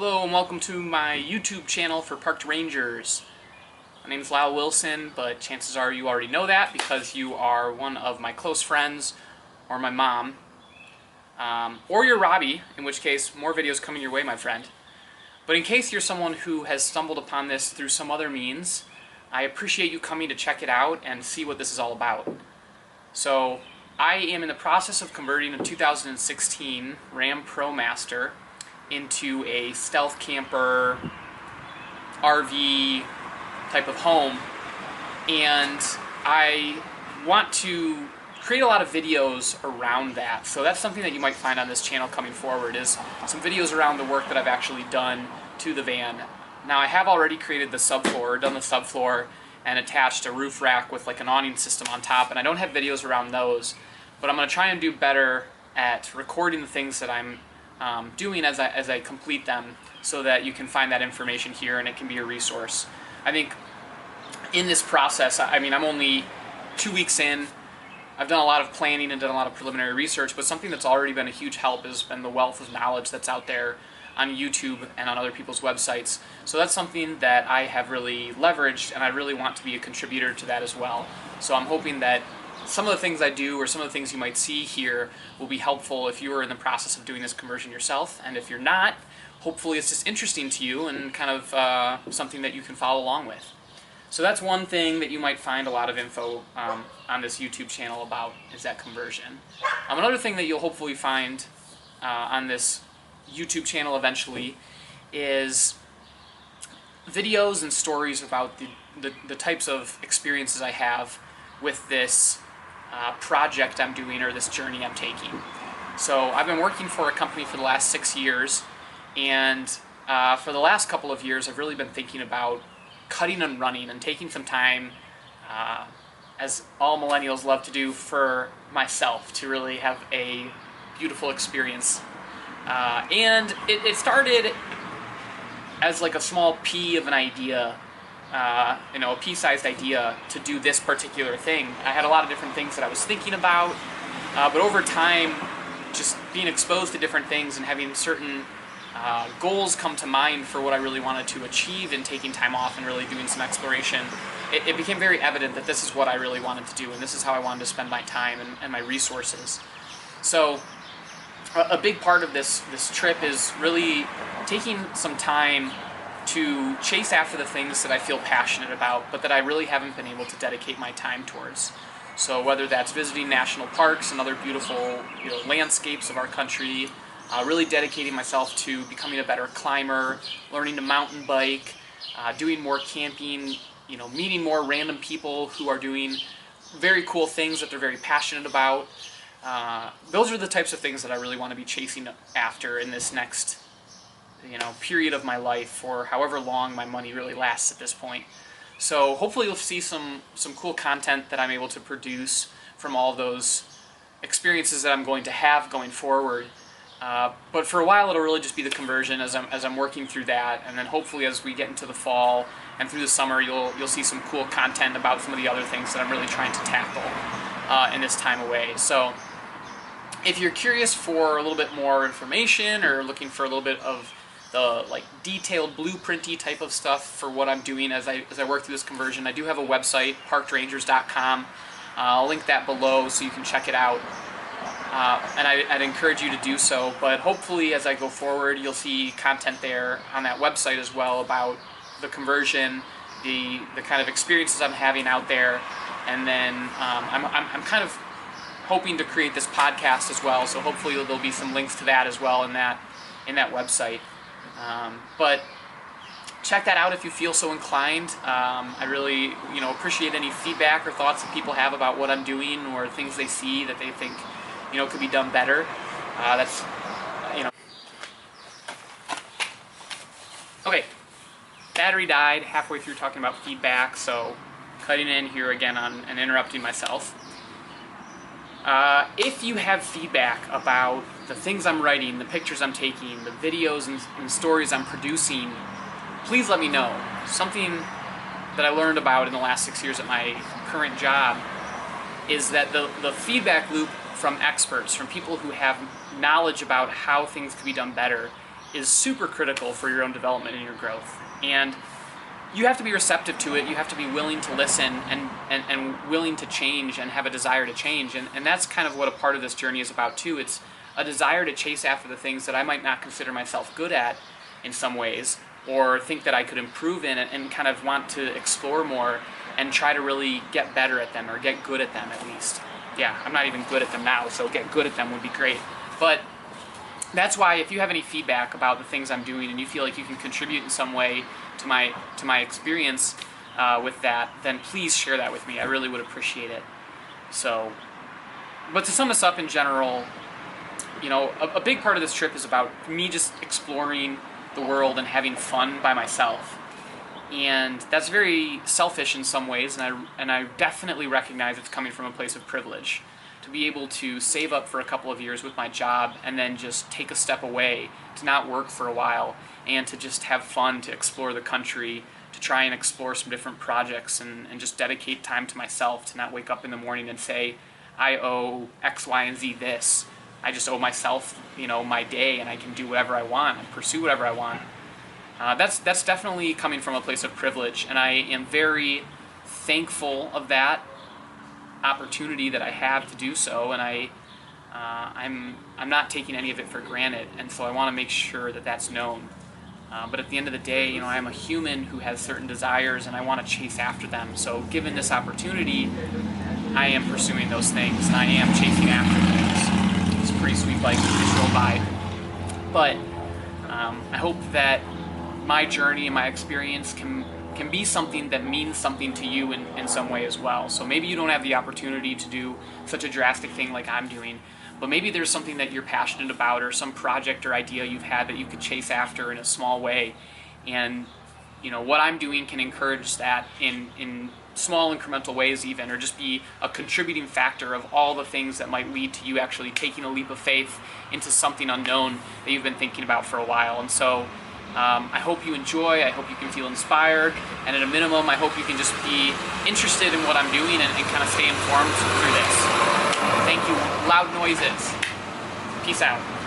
Hello and welcome to my YouTube channel for Parked Rangers. My name is Lyle Wilson, but chances are you already know that because you are one of my close friends or my mom. Or you're Robbie, in which case more videos coming your way, my friend. But in case you're someone who has stumbled upon this through some other means, I appreciate you coming to check it out and see what this is all about. So, I am in the process of converting a 2016 Ram ProMaster into a stealth camper, RV type of home, and I want to create a lot of videos around that. So that's something that you might find on this channel coming forward, is some videos around the work that I've actually done to the van. Now I have already created the subfloor, done the subfloor, and attached a roof rack with like an awning system on top, and I don't have videos around those, but I'm going to try and do better at recording the things that I'm doing as I complete them, so that you can find that information here and it can be a resource. I think in this process, I mean, I'm only 2 weeks in. I've done a lot of planning and done a lot of preliminary research, but something that's already been a huge help has been the wealth of knowledge that's out there on YouTube and on other people's websites. So that's something that I have really leveraged, and I really want to be a contributor to that as well. So I'm hoping that some of the things I do, or some of the things you might see here, will be helpful if you are in the process of doing this conversion yourself. And if you're not, hopefully it's just interesting to you and kind of something that you can follow along with. So that's one thing that you might find a lot of info on this YouTube channel about, is that conversion. Another thing that you'll hopefully find on this YouTube channel eventually is videos and stories about the types of experiences I have with this project I'm doing, or this journey I'm taking. So I've been working for a company for the last 6 years, and for the last couple of years I've really been thinking about cutting and running and taking some time, as all millennials love to do, for myself to really have a beautiful experience. And it started as like a small pea of an idea, a pea-sized idea to do this particular thing. I had a lot of different things that I was thinking about, but over time, just being exposed to different things and having certain goals come to mind for what I really wanted to achieve in taking time off and really doing some exploration, it became very evident that this is what I really wanted to do, and this is how I wanted to spend my time and my resources. So a big part of this trip is really taking some time to chase after the things that I feel passionate about, but that I really haven't been able to dedicate my time towards. So whether that's visiting national parks and other beautiful landscapes of our country, really dedicating myself to becoming a better climber, learning to mountain bike, doing more camping, meeting more random people who are doing very cool things that they're very passionate about. Those are the types of things that I really want to be chasing after in this next period of my life, for however long my money really lasts at this point. So hopefully you'll see some cool content that I'm able to produce from all those experiences that I'm going to have going forward. But for a while it'll really just be the conversion as I'm working through that, and then hopefully as we get into the fall and through the summer you'll see some cool content about some of the other things that I'm really trying to tackle in this time away. So if you're curious for a little bit more information, or looking for a little bit of the detailed blueprinty type of stuff for what I'm doing as I work through this conversion, I do have a website, parkedrangers.com. I'll link that below so you can check it out. And I'd encourage you to do so, but hopefully as I go forward you'll see content there on that website as well about the conversion, the kind of experiences I'm having out there, and then I'm kind of hoping to create this podcast as well, so hopefully there'll be some links to that as well in that website. But check that out if you feel so inclined. I really appreciate any feedback or thoughts that people have about what I'm doing, or things they see that they think could be done better. Okay, battery died halfway through talking about feedback, so cutting in here again on and interrupting myself. If you have feedback about the things I'm writing, the pictures I'm taking, the videos and stories I'm producing, please let me know. Something that I learned about in the last 6 years at my current job is that the feedback loop from experts, from people who have knowledge about how things could be done better, is super critical for your own development and your growth. And you have to be receptive to it. You have to be willing to listen and willing to change and have a desire to change. And that's kind of what a part of this journey is about too. It's a desire to chase after the things that I might not consider myself good at in some ways, or think that I could improve in it, and kind of want to explore more and try to really get better at them, or get good at them at least. Yeah, I'm not even good at them now, so get good at them would be great. But that's why if you have any feedback about the things I'm doing and you feel like you can contribute in some way to my experience with that, then please share that with me. I really would appreciate it. So, but to sum this up in general, you know, a big part of this trip is about me just exploring the world and having fun by myself. And that's very selfish in some ways, and I definitely recognize it's coming from a place of privilege. To be able to save up for a couple of years with my job and then just take a step away, to not work for a while, and to just have fun, to explore the country, to try and explore some different projects, and just dedicate time to myself, to not wake up in the morning and say, I owe X, Y, and Z this. I just owe myself, you know, my day, and I can do whatever I want and pursue whatever I want. That's definitely coming from a place of privilege, and I am very thankful of that opportunity that I have to do so, and I'm not taking any of it for granted, and so I want to make sure that that's known. But at the end of the day, you know, I'm a human who has certain desires, and I want to chase after them. So given this opportunity, I am pursuing those things, and I am chasing after things. It's a pretty sweet bike to just roll by. But I hope that my journey and my experience can be something that means something to you in some way as well. So maybe you don't have the opportunity to do such a drastic thing like I'm doing, but maybe there's something that you're passionate about, or some project or idea you've had that you could chase after in a small way. And you know, what I'm doing can encourage that in small incremental ways even, or just be a contributing factor of all the things that might lead to you actually taking a leap of faith into something unknown that you've been thinking about for a while. And so I hope you enjoy, I hope you can feel inspired, and at a minimum, I hope you can just be interested in what I'm doing and kind of stay informed through this. Thank you, Loud Noises. Peace out.